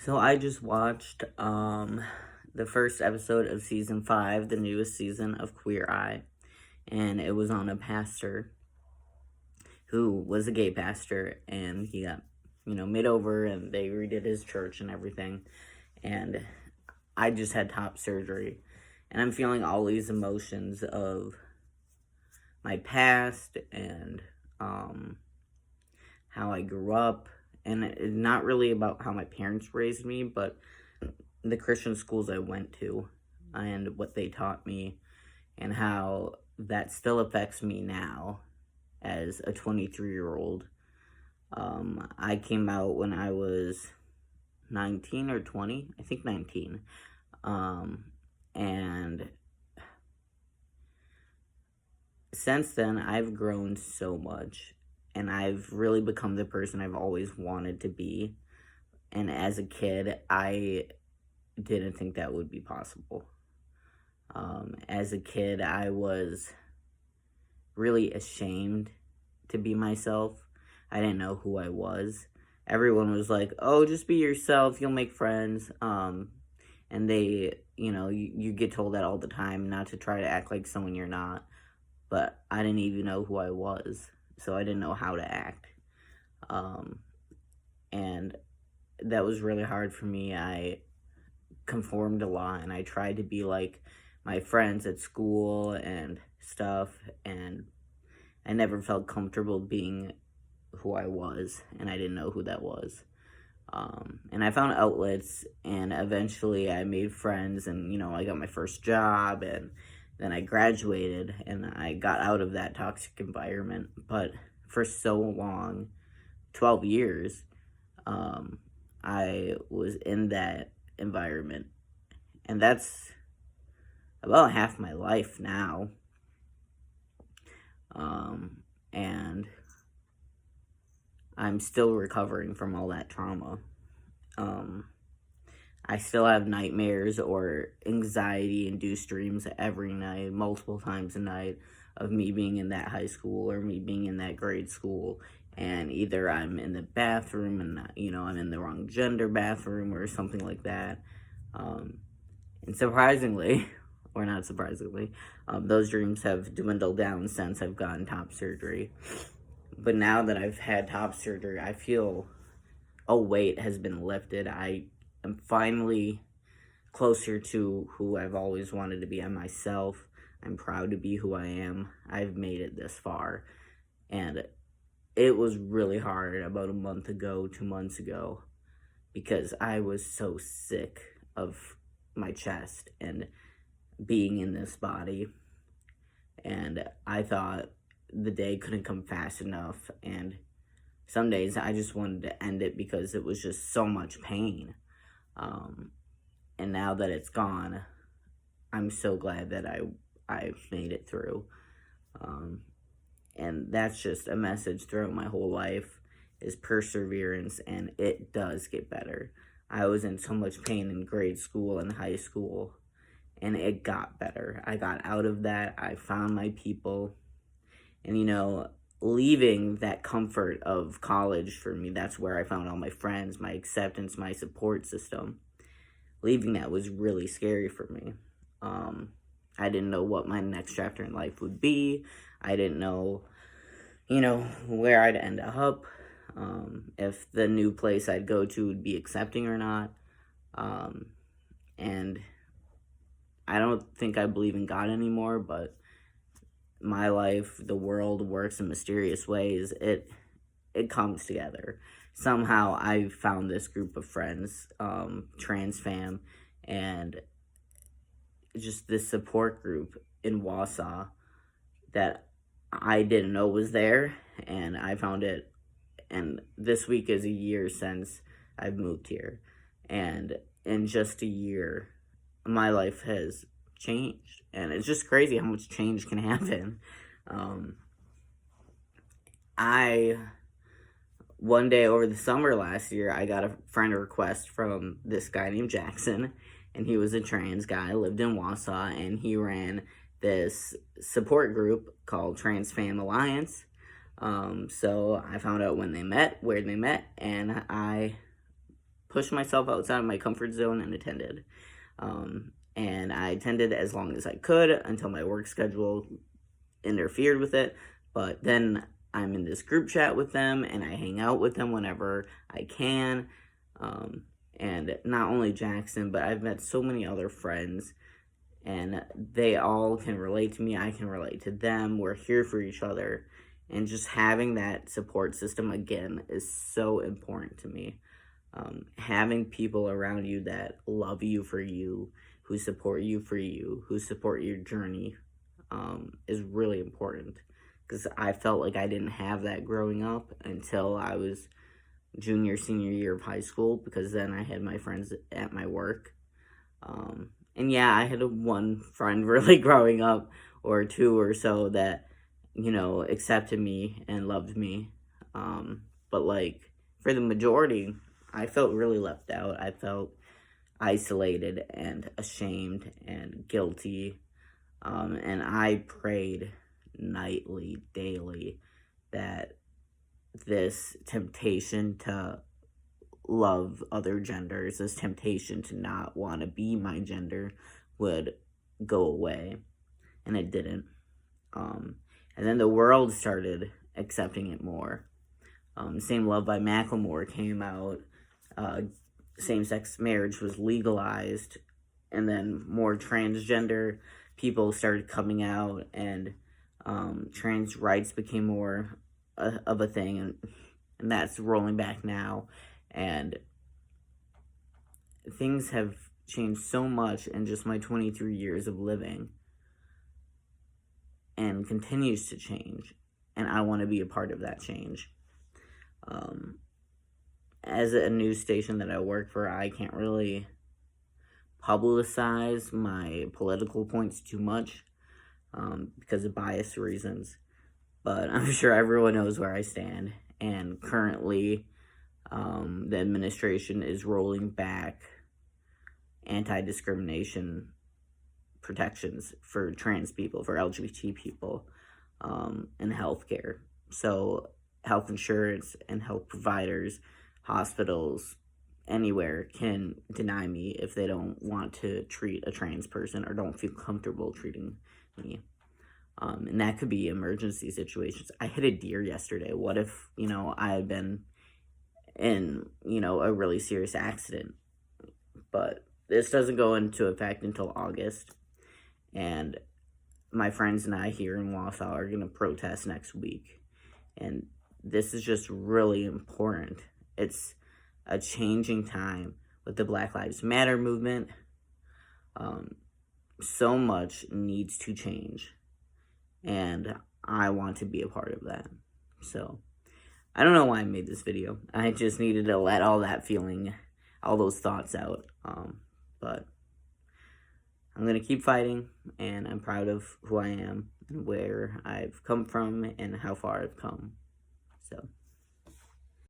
So I just watched the first episode of season 5, the newest season of Queer Eye, and it was on a pastor who was a gay pastor, and he got made over, and they redid his church and everything. And I just had top surgery, and I'm feeling all these emotions of my past and how I grew up, and it's not really about how my parents raised me, but the Christian schools I went to and what they taught me, and how that still affects me now as a 23-year-old. I came out when I was 19 or 20, I think 19. And since then, I've grown so much, and I've really become the person I've always wanted to be. And as a kid, I didn't think that would be possible. As a kid, I was really ashamed to be myself. I didn't know who I was. Everyone was like, "Oh, just be yourself. You'll make friends." And you get told that all the time, not to try to act like someone you're not. But I didn't even know who I was, so I didn't know how to act. Um, and that was really hard for me. I conformed a lot, and I tried to be like my friends at school and stuff, and I never felt comfortable being who I was, and I didn't know who that was. And I found outlets, and eventually I made friends, and I got my first job, and then I graduated, and I got out of that toxic environment. But for so long, 12 years, I was in that environment, and that's about half my life now. And I'm still recovering from all that trauma. Um, I still have nightmares or anxiety induced dreams every night, multiple times a night, of me being in that high school or me being in that grade school. And either I'm in the bathroom and, I'm in the wrong gender bathroom or something like that. And surprisingly, or not surprisingly, those dreams have dwindled down since I've gotten top surgery. But now that I've had top surgery, I feel a weight has been lifted. I am finally closer to who I've always wanted to be. I'm myself. I'm proud to be who I am. I've made it this far. And it was really hard about a month ago, 2 months ago, because I was so sick of my chest and being in this body. And I thought the day couldn't come fast enough. And some days I just wanted to end it because it was just so much pain. And now that it's gone, I'm so glad that I made it through. And that's just a message throughout my whole life, is perseverance, and it does get better. I was in so much pain in grade school and high school, and it got better. I got out of that. I found my people. And leaving that comfort of college for me, that's where I found all my friends, my acceptance, my support system. Leaving that was really scary for me. I didn't know what my next chapter in life would be. I didn't know, where I'd end up, if the new place I'd go to would be accepting or not. And I don't think I believe in God anymore, but my life, the world works in mysterious ways. It comes together. Somehow I found this group of friends, Trans Fam, and just this support group in Wausau that I didn't know was there, and I found it. And this week is a year since I've moved here, and in just a year, my life has changed, and it's just crazy how much change can happen. I One day over the summer last year, I got a friend request from this guy named Jackson, and he was a trans guy, lived in Wausau, and he ran this support group called Trans Fam Alliance. So I found out when they met, where they met, and I pushed myself outside of my comfort zone and attended. And I attended as long as I could until my work schedule interfered with it. But then I'm in this group chat with them, and I hang out with them whenever I can. And not only Jackson, but I've met so many other friends, and they all can relate to me. I can relate to them. We're here for each other. And just having that support system again is so important to me. Having people around you that love you for you, who support you for you, who support your journey, is really important. Because I felt like I didn't have that growing up until I was junior, senior year of high school, because then I had my friends at my work. And yeah, I had one friend really growing up, or two or so, that, accepted me and loved me. But like, for the majority, I felt really left out. I felt isolated and ashamed and guilty. And I prayed nightly, daily, that this temptation to love other genders, this temptation to not want to be my gender, would go away. And it didn't. And then the world started accepting it more. Same Love by Macklemore came out. Same-sex marriage was legalized. And then more transgender people started coming out, and trans rights became more of a thing. And that's rolling back now. And things have changed so much in just my 23 years of living, and continues to change, and I want to be a part of that change. As a news station that I work for, I can't really publicize my political points too much, because of bias reasons, but I'm sure everyone knows where I stand. And currently, the administration is rolling back anti-discrimination protections for trans people, for LGBT people, in healthcare. So health insurance and health providers, hospitals, anywhere can deny me if they don't want to treat a trans person or don't feel comfortable treating me. And that could be emergency situations. I hit a deer yesterday. What if, I had been in, a really serious accident? But this doesn't go into effect until August. And my friends and I here in Wausau are going to protest next week. And this is just really important. It's a changing time with the Black Lives Matter movement. So much needs to change. And I want to be a part of that. So, I don't know why I made this video. I just needed to let all that feeling, all those thoughts out. But I'm going to keep fighting, and I'm proud of who I am and where I've come from and how far I've come. So